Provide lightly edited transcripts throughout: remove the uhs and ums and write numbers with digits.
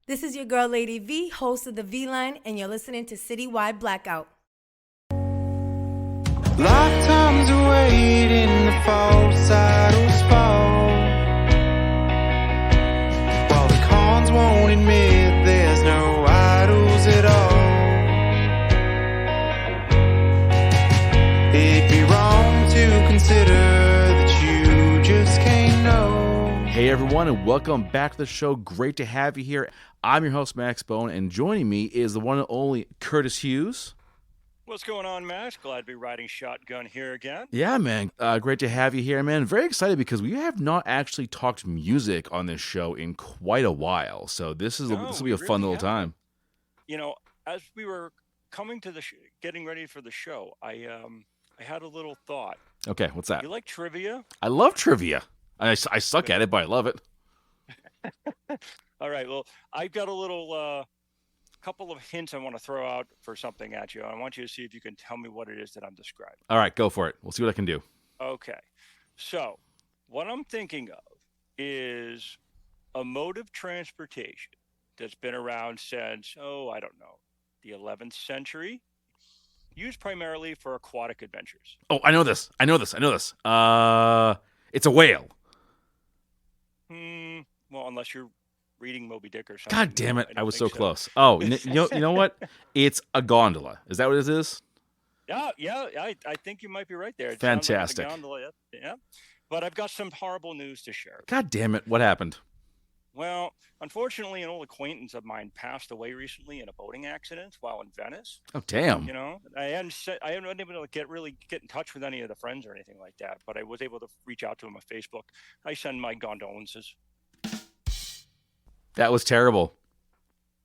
This is your girl, Lady V, host of the V Line, and you're listening to Citywide Blackout. Lifetimes waiting the false idols fall, while the cons won't admit there's no idols at all. It'd be wrong to consider that you just can't know. Hey everyone, and welcome back to the show. Great to have you here. I'm your host, Max Bone, and joining me is the one and only Curtis Hughes. What's going on, Max? Glad to be riding shotgun here again. Yeah, man. Great to have you here, man. Very excited because we have not actually talked music on this show in quite a while. So this will be a fun little time. You know, as we were coming to the getting ready for the show, I had a little thought. Okay, what's that? You like trivia? I love trivia. I suck at it, but I love it. All right. Well, I've got a little couple of hints I want to throw out for something at you. I want you to see if you can tell me what it is that I'm describing. All right, go for it. We'll see what I can do. Okay. So, what I'm thinking of is a mode of transportation that's been around since, I don't know, the 11th century, used primarily for aquatic adventures. Oh, I know this. It's a whale. Well, unless you're reading Moby Dick or something. God damn it. I was so close. Oh, you know what? It's a gondola. Is that what it is? Yeah, I think you might be right there. It Fantastic. Like a gondola, yeah. But I've got some horrible news to share. God damn it. What happened? Well, unfortunately, an old acquaintance of mine passed away recently in a boating accident while in Venice. Oh, damn. You know, I haven't been able to get in touch with any of the friends or anything like that, but I was able to reach out to him on Facebook. I send my condolences. That was terrible.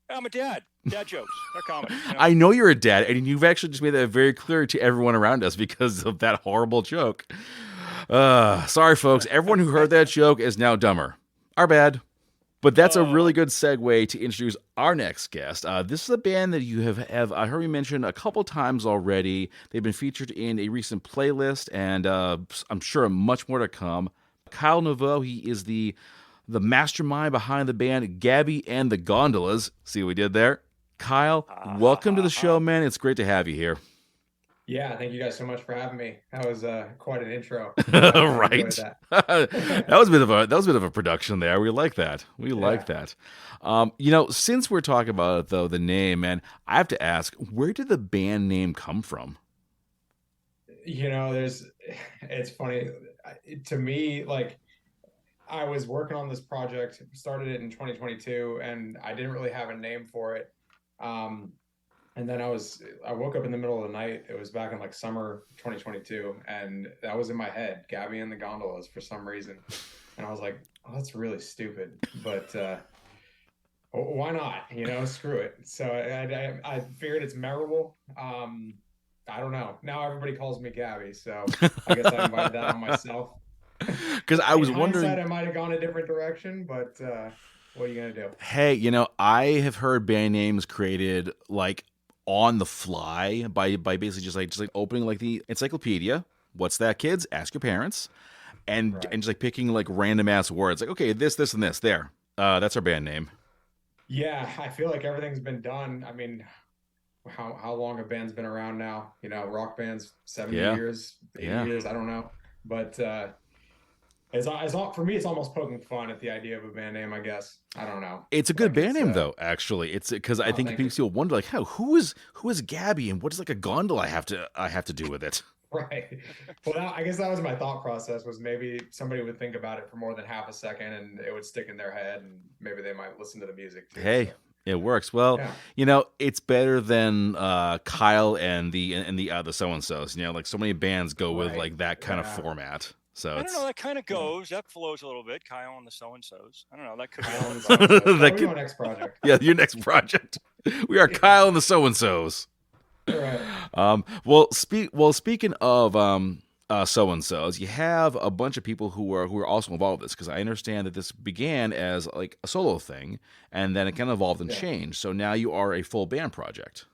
I'm a dad. Dad jokes. They're comedy. You know? I know you're a dad, and you've actually just made that very clear to everyone around us because of that horrible joke. Sorry, folks. Everyone who heard that joke is now dumber. Our bad. But that's a really good segue to introduce our next guest. This is a band that you have I heard you mention a couple times already. They've been featured in a recent playlist, and I'm sure much more to come. Kyle Neveau, he is the mastermind behind the band Gabby and The Gondolas. See what we did there? Kyle, welcome to the show, man. It's great to have you here. Yeah, thank you guys so much for having me. That was quite an intro. Right. That was a bit of a production there. We like that. Like that. Since we're talking about it though, the name, man, I have to ask, where did the band name come from? It's funny to me, like, I was working on this project, started it in 2022, and I didn't really have a name for it. And then I woke up in the middle of the night. It was back in like summer 2022, and that was in my head, Gabby and the Gondolas, for some reason. And I was like, oh, that's really stupid, but why not? Screw it. So I figured it's memorable. I don't know. Now everybody calls me Gabby, so I guess I invited that on myself. Because I was wondering, I might have gone a different direction, but what are you gonna do? Hey, I have heard band names created like on the fly by basically just like opening like the encyclopedia. What's that, kids? Ask your parents, and just like picking like random ass words. Like, okay, this, and this. There, that's our band name. Yeah, I feel like everything's been done. I mean, how long have bands been around now? Rock bands, 70 years, 80 years. I don't know, but. For me, it's almost poking fun at the idea of a band name, I guess. I don't know. It's a good band name, though, actually. It's because I think people wonder, like, who is Gabby, and what does like a gondola I have to do with it? Right. Well, I guess that was my thought process, was maybe somebody would think about it for more than half a second, and it would stick in their head, and maybe they might listen to the music too. Hey. So. It works. Well, it's better than Kyle and the so and so's. Like so many bands go with like that kind of format. So I don't know. That kind of goes. That flows a little bit. Kyle and the so-and-sos. I don't know. That could be our next project. Yeah, your next project. We are Kyle and the so-and-sos. Right. Speaking of so-and-sos, you have a bunch of people who are also involved in this, because I understand that this began as like a solo thing, and then it kind of evolved and changed. So now you are a full band project.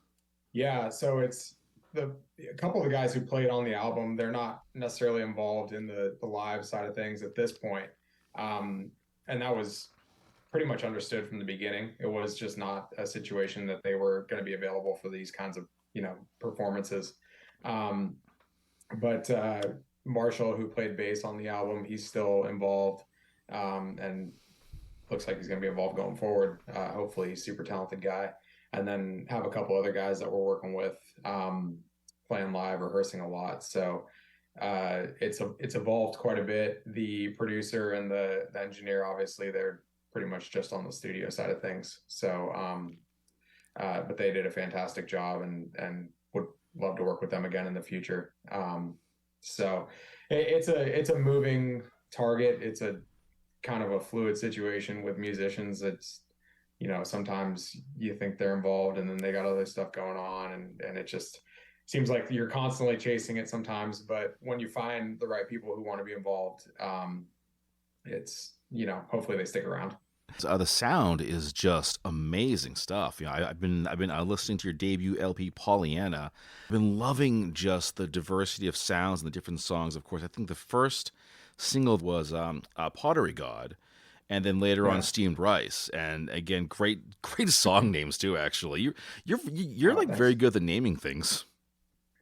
Yeah. So it's a couple of the guys who played on the album, they're not necessarily involved in the live side of things at this point. And that was pretty much understood from the beginning. It was just not a situation that they were going to be available for these kinds of, performances. Um, but Marshall, who played bass on the album, he's still involved, and looks like he's going to be involved going forward. Hopefully, he's a super talented guy. And then have a couple other guys that we're working with, playing live, rehearsing a lot. So it's evolved quite a bit. The producer and the engineer, obviously, they're pretty much just on the studio side of things. So, but they did a fantastic job, and would love to work with them again in the future. So it's a moving target. It's a kind of a fluid situation with musicians. It's, sometimes you think they're involved and then they got other stuff going on, and it just seems like you're constantly chasing it sometimes. But when you find the right people who want to be involved, it's, hopefully they stick around. The sound is just amazing stuff. I've been listening to your debut LP, Pollyanna. I've been loving just the diversity of sounds and the different songs. Of course, I think the first single was Pottery God, and then later on Steamed Rice. And again, great song names too. Actually, you're like Thanks. very good at naming things.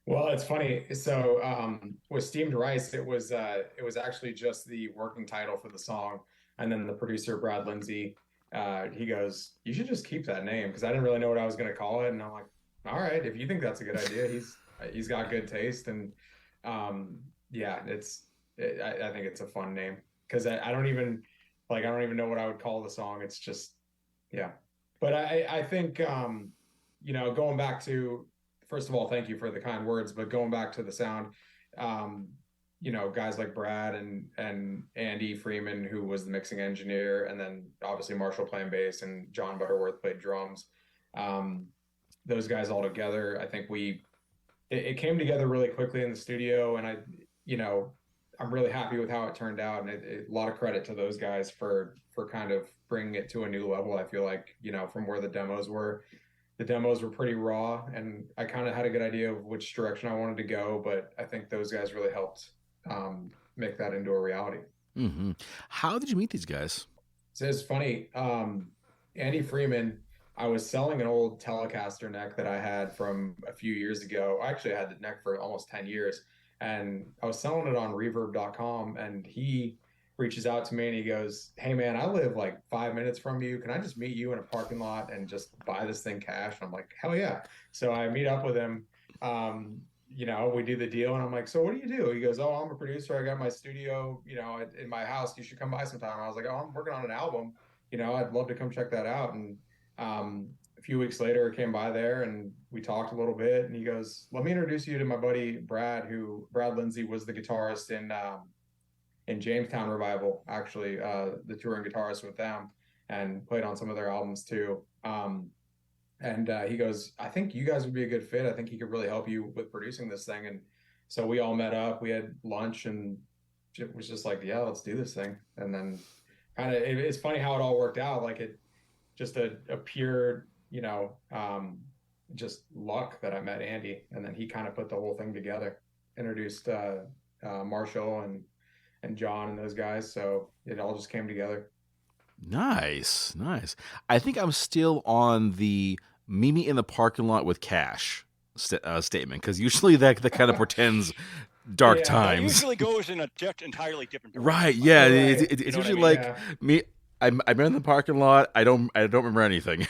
Well, it's funny. So with Steamed Rice, it was actually just the working title for the song. And then the producer, Brad Lindsay, he goes, "You should just keep that name," because I didn't really know what I was going to call it. And I'm like, "All right, if you think that's a good idea." He's got good taste, and yeah, I think it's a fun name, because I don't even know what I would call the song. It's just, yeah. But I think going back to, first of all, thank you for the kind words, but going back to the sound, guys like Brad and Andy Freeman, who was the mixing engineer, and then obviously Marshall playing bass, and John Butterworth played drums. Those guys all together, I think it came together really quickly in the studio, and I'm really happy with how it turned out, and a lot of credit to those guys for kind of bringing it to a new level. I feel like, from where the demos were pretty raw, and I kind of had a good idea of which direction I wanted to go, but I think those guys really helped make that into a reality. Mm-hmm. How did you meet these guys? So it's funny. Andy Freeman, I was selling an old Telecaster neck that I had from a few years ago. I actually had the neck for almost 10 years, and I was selling it on reverb.com, and he reaches out to me and he goes, "Hey man, I live like 5 minutes from you. Can I just meet you in a parking lot and just buy this thing cash?" And I'm like, "Hell yeah." So I meet up with him. We do the deal, and I'm like, "So what do you do?" He goes, "Oh, I'm a producer. I got my studio, in my house. You should come by sometime." I was like, "Oh, I'm working on an album. I'd love to come check that out." And a few weeks later, I came by there and we talked a little bit, and he goes, "Let me introduce you to my buddy Brad, Brad Lindsay was the guitarist in Jamestown Revival, actually, the touring guitarist with them, and played on some of their albums too." And he goes, "I think you guys would be a good fit. I think he could really help you with producing this thing." And so we all met up, we had lunch, and it was just like, "Yeah, let's do this thing." And then it's funny how it all worked out. Like, it just a pure, just luck that I met Andy, and then he kind of put the whole thing together, introduced Marshall and John and those guys. So it all just came together. Nice. I think I'm still on the meet me in the parking lot with cash statement, because usually that kind of portends dark Yeah, times. It usually goes in a entirely different direction. Right? Yeah, Right. it's usually like me. I'm in the parking lot. I don't remember anything.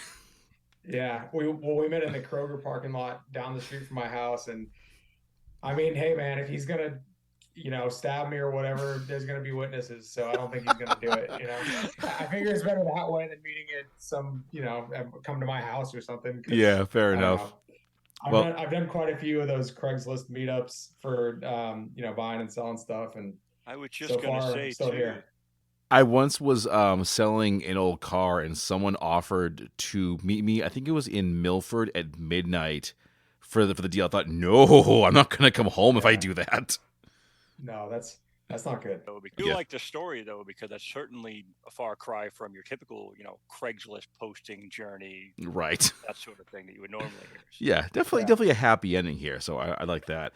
Yeah, we met in the Kroger parking lot down the street from my house, and I mean, hey man, if he's gonna stab me or whatever, there's going to be witnesses. So I don't think he's going to do it. I figure it's better that way than meeting at some, come to my house or something. Yeah, fair enough. I've done quite a few of those Craigslist meetups for, buying and selling stuff. And I was just going to say, still too. here. I once was selling an old car, and someone offered to meet me. I think it was in Milford at midnight for the deal. I thought, no, I'm not going to come home if I do that. No, That's not good. I do Yeah. like the story though, because that's certainly a far cry from your typical, Craigslist posting journey, Right. that sort of thing that you would normally hear. Yeah, definitely a happy ending here. So I like that.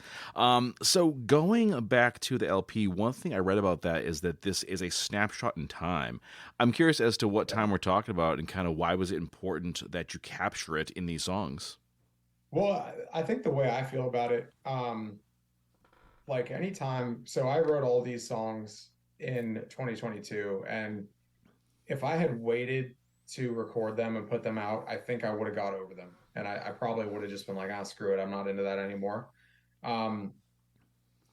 So going back to the LP, one thing I read about that is that this is a snapshot in time. I'm curious as to what time we're talking about and kind of why was it important that you capture it in these songs? Well, I think the way I feel about it, like anytime, so I wrote all these songs in 2022, and if I had waited to record them and put them out, I think I would have got over them. And I probably would have just been like, ah, screw it, I'm not into that anymore. Um,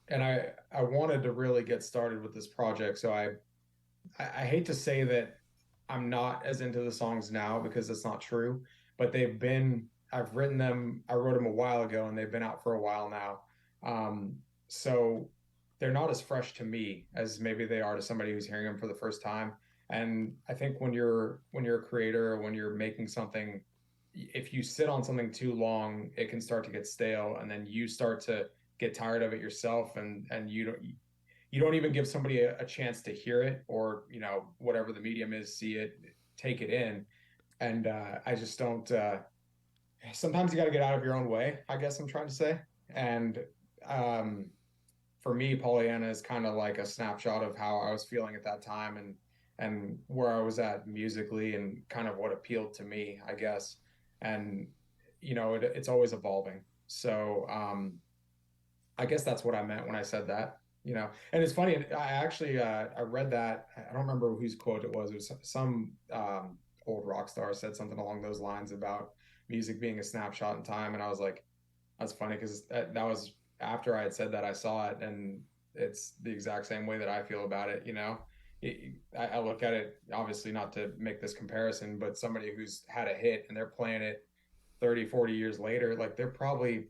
and I wanted to really get started with this project. So I hate to say that I'm not as into the songs now because it's not true, but I've written them, I wrote them a while ago and they've been out for a while now. So they're not as fresh to me as maybe they are to somebody who's hearing them for the first time. And I think when you're a creator or when you're making something, if you sit on something too long, it can start to get stale, and then you start to get tired of it yourself, and you don't even give somebody a chance to hear it, or whatever the medium is, see it, take it in. And I just don't. Sometimes you got to get out of your own way, I guess I'm trying to say. And um, for me, Pollyanna is kind of like a snapshot of how I was feeling at that time, and where I was at musically, and kind of what appealed to me, I guess. And it's always evolving. So I guess that's what I meant when I said that. And it's funny. I actually I read that. I don't remember whose quote it was. It was some old rock star said something along those lines about music being a snapshot in time, and I was like, that's funny because that was after I had said that. I saw it, and it's the exact same way that I feel about it. I look at it, obviously not to make this comparison, but somebody who's had a hit and they're playing it 30, 40 years later, like they're probably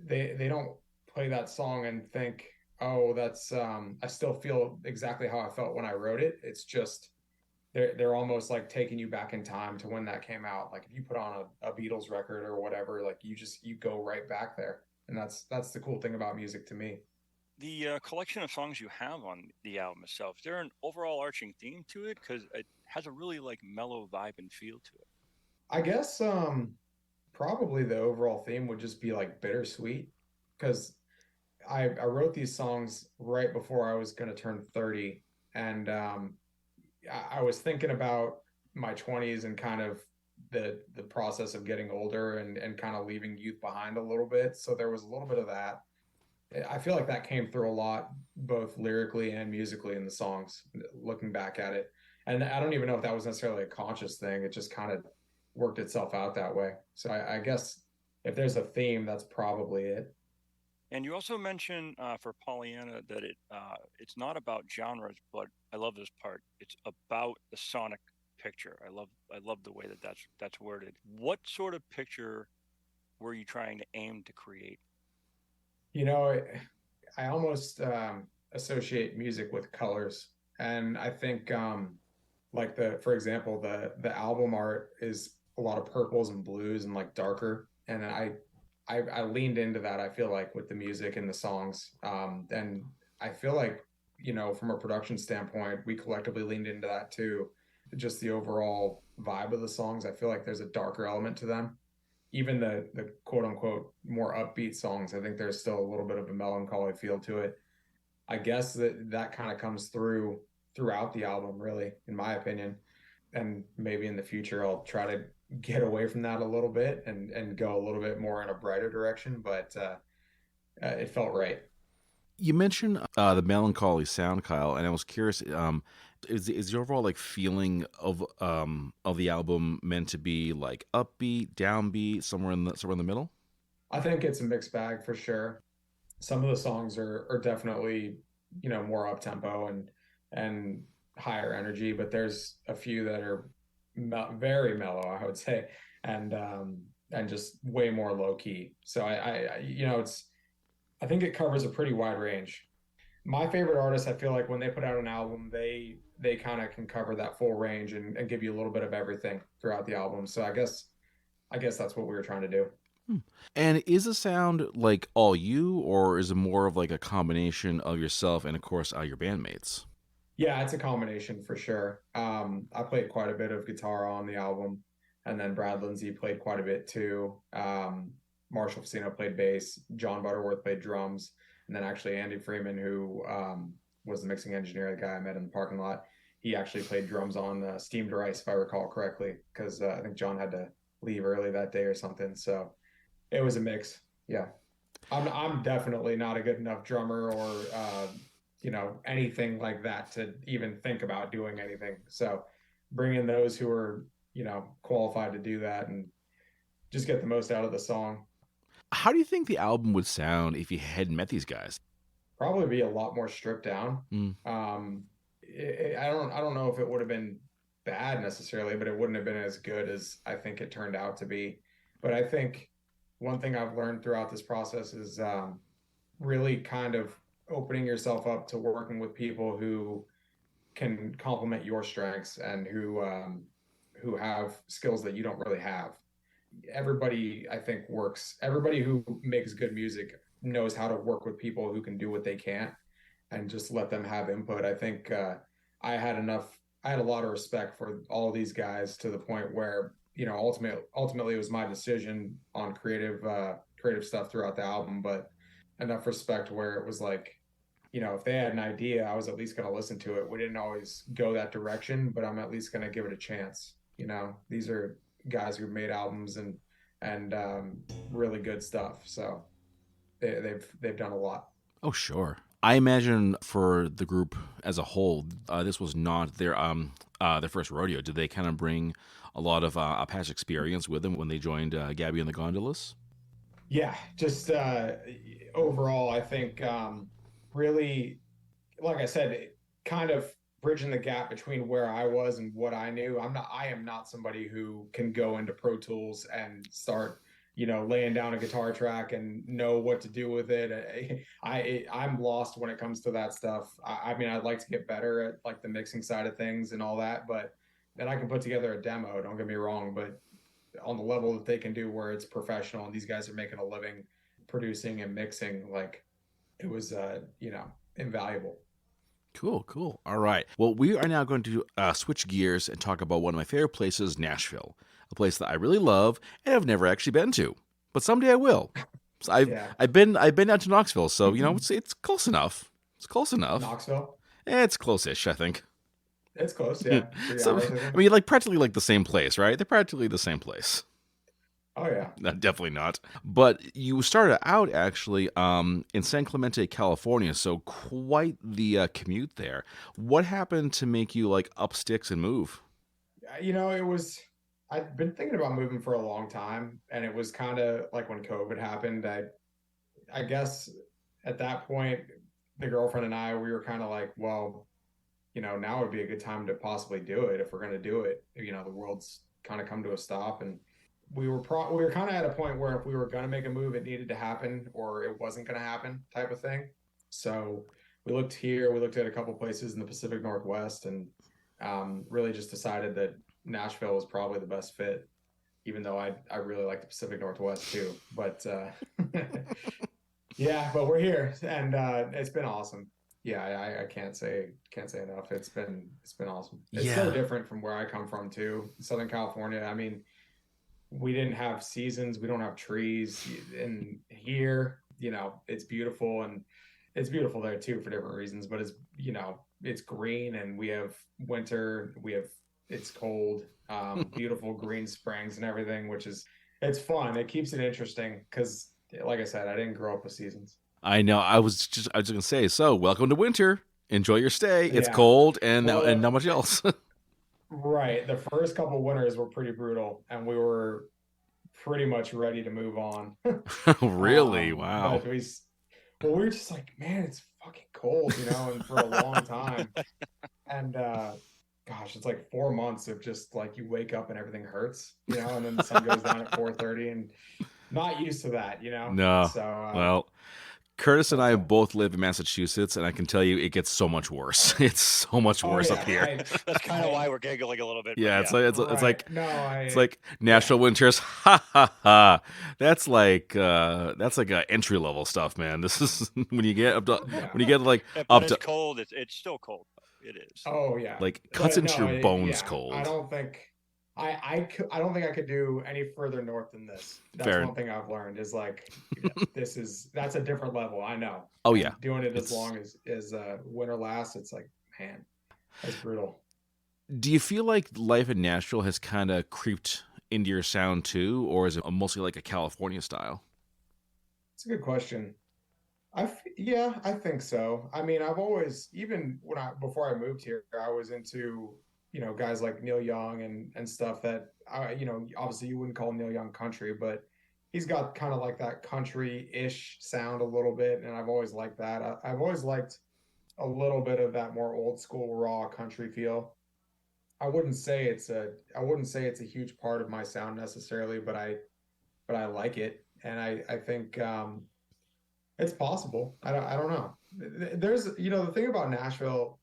they don't play that song and think, oh, that's I still feel exactly how I felt when I wrote it. It's just they're almost like taking you back in time to when that came out. Like if you put on a Beatles record or whatever, like you go right back there. And that's the cool thing about music to me. The collection of songs you have on the album itself, is there an overall arching theme to it? Because it has a really like mellow vibe and feel to it. I guess probably the overall theme would just be like bittersweet, because I wrote these songs right before I was going to turn 30, and I was thinking about my 20s and kind of the process of getting older, and kind of leaving youth behind a little bit. So there was a little bit of that. I feel like that came through a lot, both lyrically and musically in the songs, looking back at it. And I don't even know if that was necessarily a conscious thing. It just kind of worked itself out that way. So I guess if there's a theme, that's probably it. And you also mentioned for Pollyanna that it's not about genres, but I love this part. It's about the sonic picture. I love the way that that's worded. What sort of picture were you trying to aim to create? You know, I almost associate music with colors, and I think like for example, the album art is a lot of purples and blues and like darker, and I leaned into that. I feel like with the music and the songs, and I feel like from a production standpoint, we collectively leaned into that too. Just the overall vibe of the songs, I feel like there's a darker element to them. Even the quote unquote more upbeat songs, I think there's still a little bit of a melancholy feel to it. I guess that kind of comes throughout the album, really, in my opinion. And maybe in the future, I'll try to get away from that a little bit, and go a little bit more in a brighter direction. But it felt right. You mentioned the melancholy sound, Kyle, and I was curious. Is the overall like feeling of the album meant to be like upbeat, downbeat, somewhere in the middle? I think it's a mixed bag for sure. Some of the songs are definitely more up tempo and higher energy, but there's a few that are very mellow, I would say, and just way more low key. So I think it covers a pretty wide range. My favorite artists, I feel like when they put out an album, they kind of can cover that full range, and give you a little bit of everything throughout the album. So I guess that's what we were trying to do. And is the sound like all you, or is it more of like a combination of yourself and, of course, your bandmates? Yeah, it's a combination for sure. I played quite a bit of guitar on the album, and then Brad Lindsay played quite a bit too. Marshall Facino played bass, John Butterworth played drums, and then actually Andy Freeman, who was the mixing engineer, the guy I met in the parking lot, he actually played drums on Steamed Rice, if I recall correctly, because I think John had to leave early that day or something. So it was a mix. Yeah. I'm definitely not a good enough drummer or anything like that to even think about doing anything. So bring in those who are qualified to do that and just get the most out of the song. How do you think the album would sound if you hadn't met these guys? Probably be a lot more stripped down. Mm. I don't know if it would have been bad necessarily, but it wouldn't have been as good as I think it turned out to be. But I think one thing I've learned throughout this process is really kind of opening yourself up to working with people who can complement your strengths and who have skills that you don't really have. Everybody, I think, everybody who makes good music knows how to work with people who can do what they can't and just let them have input. I think I had a lot of respect for all these guys to the point where, ultimately it was my decision on creative stuff throughout the album, but enough respect where it was like, if they had an idea, I was at least going to listen to it. We didn't always go that direction, but I'm at least going to give it a chance. These are guys who've made albums and really good stuff. So they've done a lot. Oh, sure. I imagine for the group as a whole, this was not their first rodeo. Did they kind of bring a lot of past experience with them when they joined Gabby and the Gondolas? Yeah, just overall, I think really, like I said, kind of bridging the gap between where I was and what I knew. I am not somebody who can go into Pro Tools and start, laying down a guitar track and know what to do with it. I'm lost when it comes to that stuff. I mean, I'd like to get better at like the mixing side of things and all that, but then I can put together a demo, don't get me wrong, but on the level that they can do where it's professional and these guys are making a living producing and mixing, like it was invaluable. Cool. All right. Well, we are now going to switch gears and talk about one of my favorite places, Nashville, a place that I really love and I've never actually been to, but someday I will. So I've been down to Knoxville, so it's close enough. It's close enough. Knoxville. It's close-ish, I think. It's close, yeah. 3 So, hours, I think. I mean, like practically like the same place, right? They're practically the same place. Oh yeah. No, definitely not. But you started out actually in San Clemente, California, so quite the commute there. What happened to make you like up sticks and move? I'd been thinking about moving for a long time, and it was kind of like when COVID happened. I guess at that point, the girlfriend and I, we were kind of like, well, now would be a good time to possibly do it if we're going to do it. The world's kind of come to a stop, and we were kind of at a point where if we were going to make a move, it needed to happen or it wasn't going to happen type of thing. So we looked here, we looked at a couple places in the Pacific Northwest, and really just decided that Nashville was probably the best fit, even though I really like the Pacific Northwest too. But yeah, but we're here, and it's been awesome. Yeah, I can't say enough. It's been awesome. It's so different from where I come from too, Southern California. I mean, we didn't have seasons, we don't have trees, and here, it's beautiful, and it's beautiful there too for different reasons. But it's green, and we have winter, it's cold, beautiful green springs and everything, it's fun. It keeps it interesting because, like I said, I didn't grow up with seasons. I know. I was just gonna say. So, welcome to winter. Enjoy your stay. It's cold and not much else. Right. The first couple winters were pretty brutal, and we were pretty much ready to move on. Really? Wow. But we were just like, man, it's fucking cold, and for a long time. And gosh, it's like 4 months of just like you wake up and everything hurts, and then the sun goes down at 4:30, and not used to that, No. So Well, Curtis and I both live in Massachusetts, and I can tell you it gets so much worse. It's so much worse up here. That's kind of why we're giggling a little bit. Yeah, but it's like no, it's like Nashville winters. Ha ha ha! That's like entry level stuff, man. This is when you get up to when you get like but up it's to cold. It's still cold. It is. Oh yeah, like cuts But into no, your bones yeah, cold. I don't think I don't think I could do any further north than this. That's Fair. one thing I've learned is like that's a different level. I know. Oh And yeah, doing it as long as winter lasts, it's like, man, that's brutal. Do you feel like life in Nashville has kind of creeped into your sound too, or is it mostly like a California style? It's a good question. Yeah, I think so. I mean, I've always, even before I moved here, I was into, guys like Neil Young and stuff that obviously you wouldn't call Neil Young country, but he's got kind of like that country-ish sound a little bit, and I've always liked that. I've always liked a little bit of that more old school raw country feel. I wouldn't say it's a huge part of my sound necessarily, but I like it, and I think it's possible. I don't know. There's the thing about Nashville,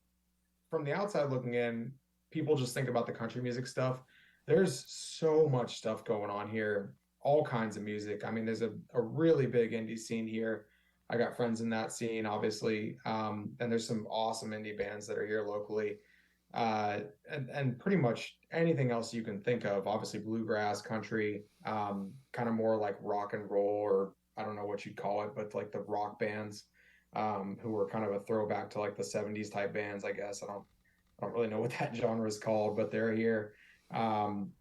from the outside looking in, people just think about the country music stuff. There's so much stuff going on here, all kinds of music. I mean, there's a really big indie scene here. I got friends in that scene, obviously, and there's some awesome indie bands that are here locally, and pretty much anything else you can think of. Obviously, bluegrass, country, kind of more like rock and roll, or I don't know what you'd call it, but like the rock bands, who were kind of a throwback to like the 70s type bands, I guess. I don't really know what that genre is called, but they're here. And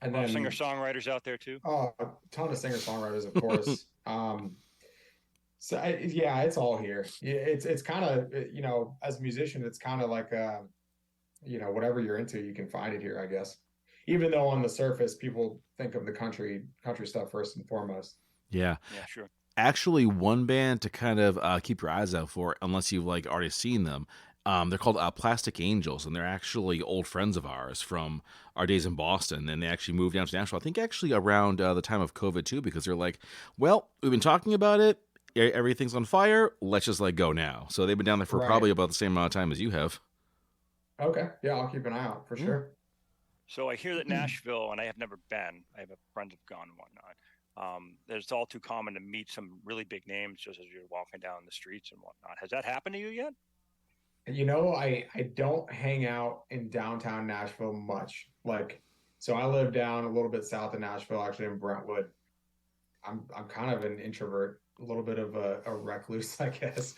then singer-songwriters out there too. Oh, a ton of singer-songwriters, of course. Yeah, it's all here. It's kind of, as a musician, it's kind of like, whatever you're into, you can find it here, I guess. Even though on the surface, people think of the country stuff first and foremost. Yeah. Yeah, sure. Actually, one band to kind of keep your eyes out for, unless you've like already seen them. They're called Plastic Angels, and they're actually old friends of ours from our days in Boston. And they actually moved down to Nashville, I think actually around the time of COVID too, because they're like, well, we've been talking about it. Everything's on fire. Let's just like go now. So they've been down there for probably about the same amount of time as you have. Okay. Yeah, I'll keep an eye out for sure. So I hear that Nashville, and I have never been. I have friends have gone and whatnot. It's all too common to meet some really big names just as you're walking down the streets and whatnot. Has that happened to you yet? I don't hang out in downtown Nashville much. So I live down a little bit south of Nashville, actually in Brentwood. I'm kind of an introvert, a little bit of a recluse, I guess.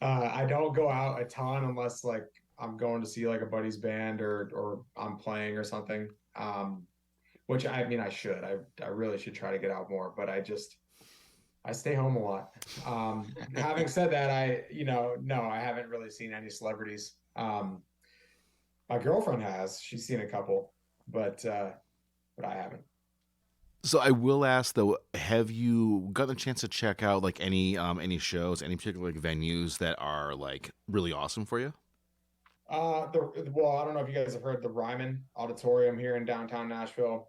I don't go out a ton unless like I'm going to see like a buddy's band or I'm playing or something. Which I mean, I should. I really should try to get out more, but I stay home a lot. Having said that, no, I haven't really seen any celebrities. My girlfriend has. She's seen a couple, but I haven't. So I will ask though, have you gotten a chance to check out like any shows, any particular like venues that are like really awesome for you? I don't know if you guys have heard the Ryman Auditorium here in downtown Nashville.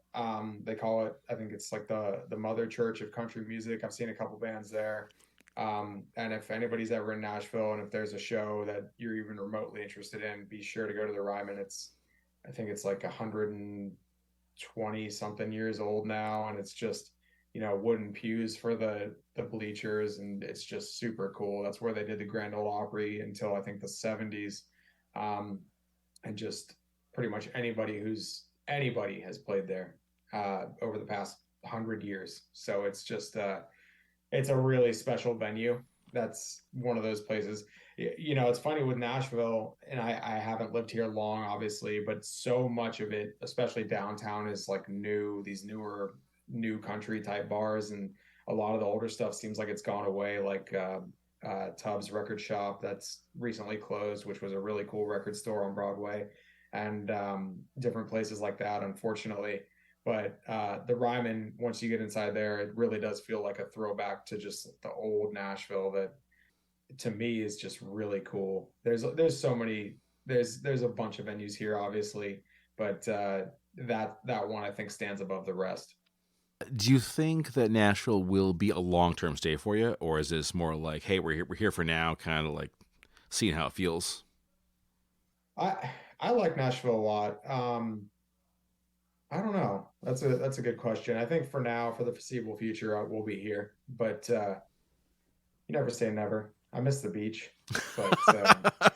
They call it, I think it's like the mother church of country music. I've seen a couple bands there. And if anybody's ever in Nashville and if there's a show that you're even remotely interested in, be sure to go to the Ryman. I think it's like 120 something years old now. And it's just, wooden pews for the bleachers. And it's just super cool. That's where they did the Grand Ole Opry until I think the 70s. And just pretty much anybody has played there over the past 100 years. So it's just it's a really special venue. That's one of those places. It's funny with Nashville, and I haven't lived here long, obviously, but so much of it, especially downtown, is like these new country type bars, and a lot of the older stuff seems like it's gone away. Like Tubbs Record Shop that's recently closed, which was a really cool record store on Broadway, and different places like that, unfortunately. But the Ryman, once you get inside there, it really does feel like a throwback to just the old Nashville that to me is just really cool. There's so many, there's a bunch of venues here, obviously, but that one I think stands above the rest. Do you think that Nashville will be a long-term stay for you, or is this more like, hey, we're here for now, kind of like seeing how it feels? I like Nashville a lot. I don't know. That's a good question. I think for now, for the foreseeable future, we'll be here. But you never say never. I miss the beach, but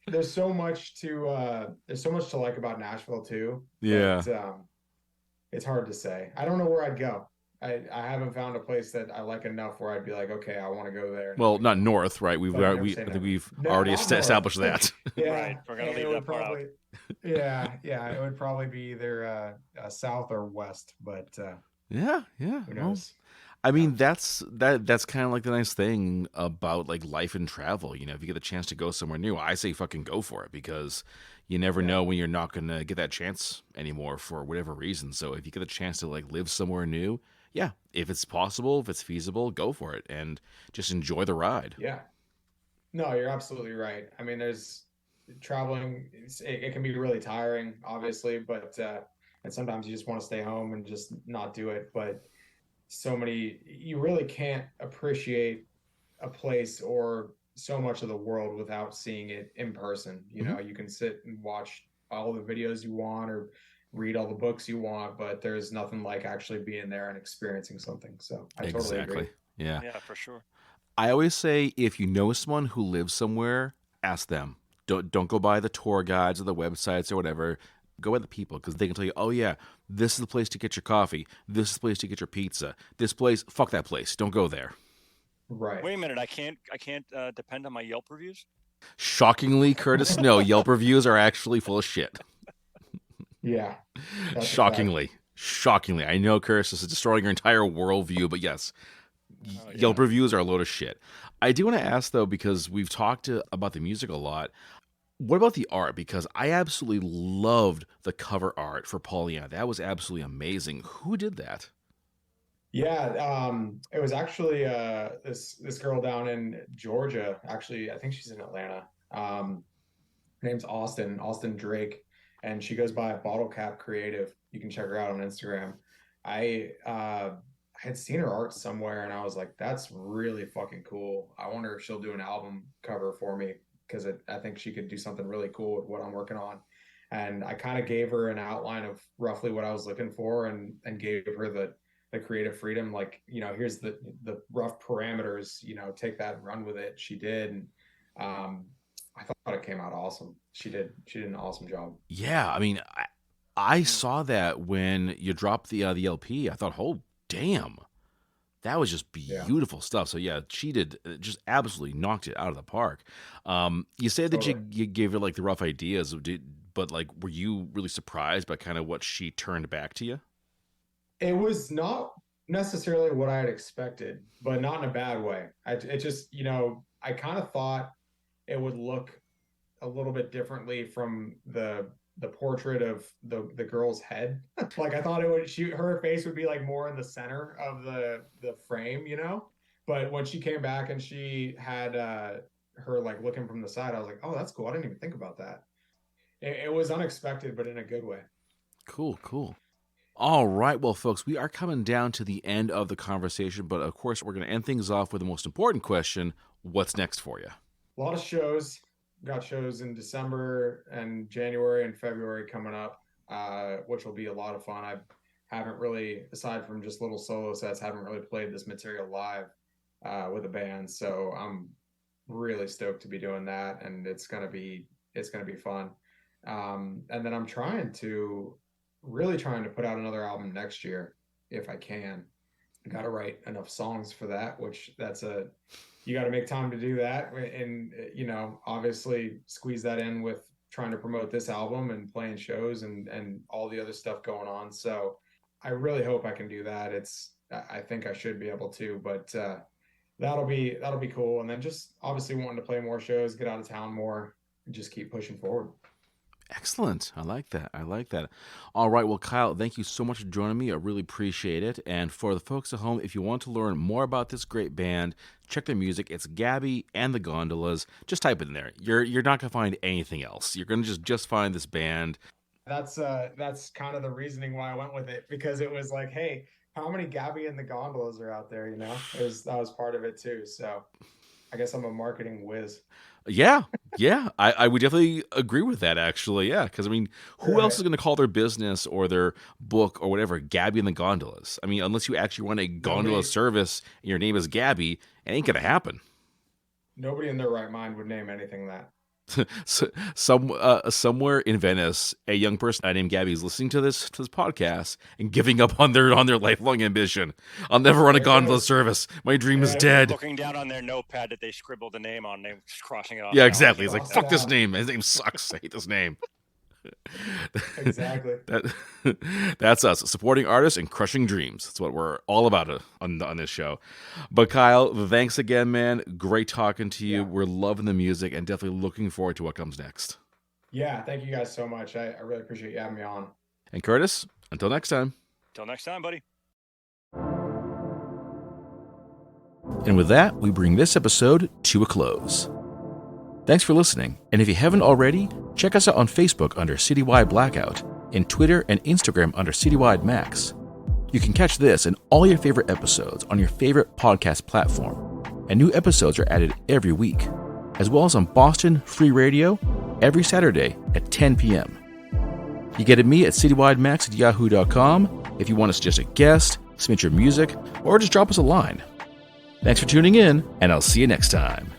there's so much to like about Nashville too. Yeah. But it's hard to say. I don't know where I'd go. I haven't found a place that I like enough where I'd be like, okay, I want to go there. Well, not north, right? We've But never we say I think never. we've No, already not north. established that. Yeah, Right, we're gonna and leave it would that part out. probably, yeah, it would probably be either south or west, but Yeah. who Well, knows? I mean, that's kind of like the nice thing about like life and travel. You know, if you get the chance to go somewhere new, I say fucking go for it because you never Yeah. know when you're not gonna get that chance anymore for whatever reason. So if you get a chance to like live somewhere new, yeah, if it's possible, if it's feasible, go for it and just enjoy the ride. Yeah. No, you're absolutely right. I mean, there's traveling, it can be really tiring, obviously, but and sometimes you just want to stay home and just not do it. But you really can't appreciate a place or so much of the world without seeing it in person. You Mhm. know, you can sit and watch all the videos you want or read all the books you want, but there's nothing like actually being there and experiencing something. So I totally agree. Exactly. Yeah. Yeah, for sure. I always say if you know someone who lives somewhere, ask them. Don't go by the tour guides or the websites or whatever. Go by the people because they can tell you, oh yeah, this is the place to get your coffee. This is the place to get your pizza. This place, fuck that place. Don't go there. Right. Wait a minute, I can't depend on my Yelp reviews. Shockingly, Curtis, no, Yelp reviews are actually full of shit. Yeah. That's a fact. Shockingly. I know, Curtis, this is destroying your entire worldview, but yes, Oh, yeah. Yelp reviews are a load of shit. I do want to ask though, because we've talked about the music a lot. What about the art? Because I absolutely loved the cover art for Pollyanna. That was absolutely amazing. Who did that? Yeah, it was actually this girl down in Georgia. Actually, I think she's in Atlanta. Her name's Austin Drake, and she goes by Bottle Cap Creative. You can check her out on Instagram. I had seen her art somewhere, and I was like, "That's really fucking cool." I wonder if she'll do an album cover for me because I think she could do something really cool with what I'm working on. And I kind of gave her an outline of roughly what I was looking for, and gave her the creative freedom. Like, you know, here's the rough parameters. You know, take that and run with it. She did, and I thought it came out awesome. She did an awesome job. Yeah, I mean, I saw that when you dropped the LP. I thought, oh damn, that was just Yeah, beautiful stuff. So yeah, she did just absolutely knocked it out of the park. You said that totally. you gave her like the rough ideas, but like, were you really surprised by kind of what she turned back to you? It was not necessarily what I had expected, but not in a bad way. It just, you know, I kind of thought it would look a little bit differently from the portrait of the girl's head. Like I thought her face would be like more in the center of the frame, you know. But when she came back and she had her like looking from the side, I was like, oh, that's cool. I didn't even think about that. It was unexpected, but in a good way. Cool. All right, well, folks, we are coming down to the end of the conversation, but of course, we're going to end things off with the most important question: what's next for you? A lot of shows. Got shows in December and January and February coming up, which will be a lot of fun. I haven't really, aside from just little solo sets, haven't really played this material live with a band. So I'm really stoked to be doing that, and it's gonna be fun. And then I'm really trying to put out another album next year if I can. I got to write enough songs for that, which you got to make time to do that. And, you know, obviously squeeze that in with trying to promote this album and playing shows and all the other stuff going on. So I really hope I can do that. I think I should be able to, but that'll be cool. And then just obviously wanting to play more shows, get out of town more, and just keep pushing forward. Excellent. I like that. All right. Well, Kyle, thank you so much for joining me. I really appreciate it. And for the folks at home, if you want to learn more about this great band, check their music. It's Gabby and the Gondolas. Just type it in there. You're not going to find anything else. You're going to just find this band. that's kind of the reasoning why I went with it, because it was like, hey, how many Gabby and the Gondolas are out there? That was part of it too. So I guess I'm a marketing whiz. Yeah. I would definitely agree with that, actually. Yeah, because I mean, who else is going to call their business or their book or whatever Gabby and the Gondolas? I mean, unless you actually run a gondola service and your name is Gabby, it ain't going to happen. Nobody in their right mind would name anything that. So, somewhere in Venice, a young person named Gabby is listening to this podcast and giving up on their lifelong ambition. I'll never run a gondola service. My dream is dead. Looking down on their notepad that they scribbled the name on, they're just crossing it off. Yeah, exactly. It's like, fuck this name. His name sucks. I hate this name. Exactly. That's us, supporting artists and crushing dreams. That's what we're all about on this show. But Kyle, thanks again, man. Great talking to you. Yeah. We're loving the music and definitely looking forward to what comes next. Yeah, thank you guys so much. I really appreciate you having me on. And Curtis, until next time. Until next time, buddy. And with that, we bring this episode to a close. Thanks for listening, and if you haven't already, check us out on Facebook under Citywide Blackout, and Twitter and Instagram under Citywide Max. You can catch this and all your favorite episodes on your favorite podcast platform, and new episodes are added every week, as well as on Boston Free Radio every Saturday at 10 p.m. You get at me at citywidemax@yahoo.com if you want to suggest a guest, submit your music, or just drop us a line. Thanks for tuning in, and I'll see you next time.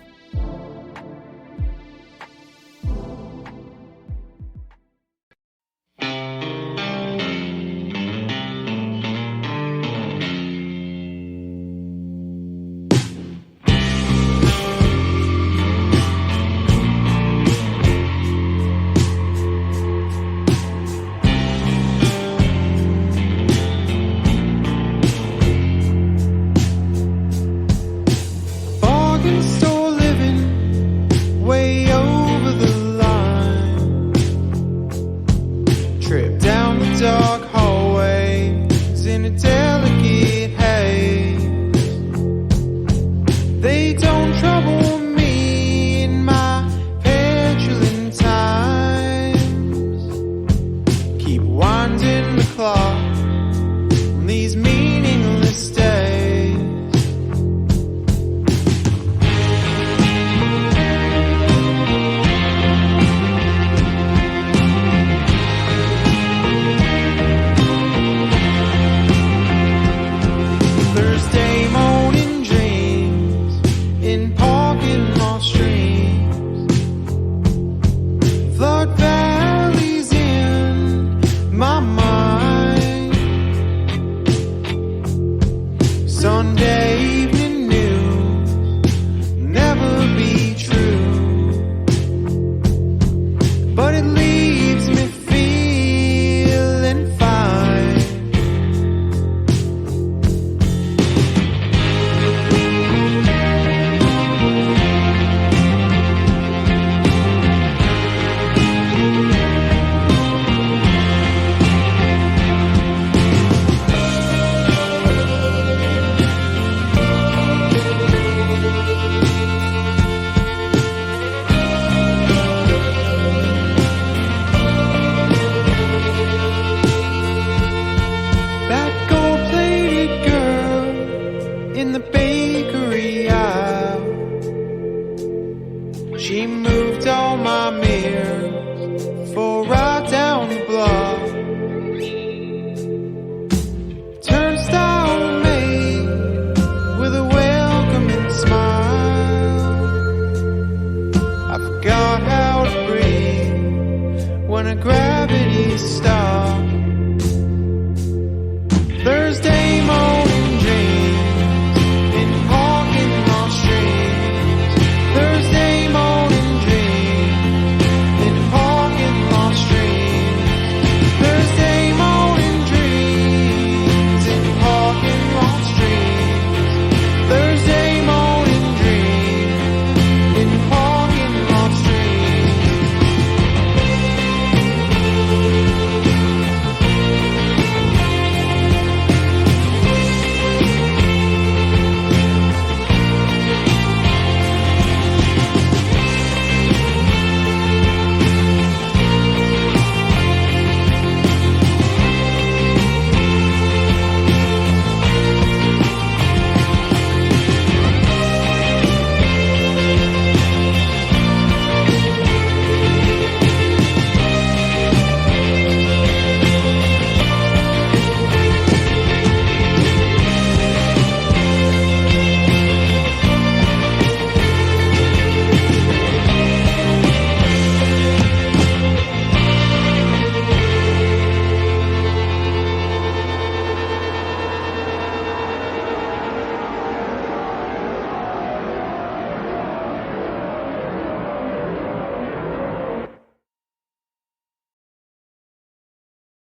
Gravity stopped. Thursday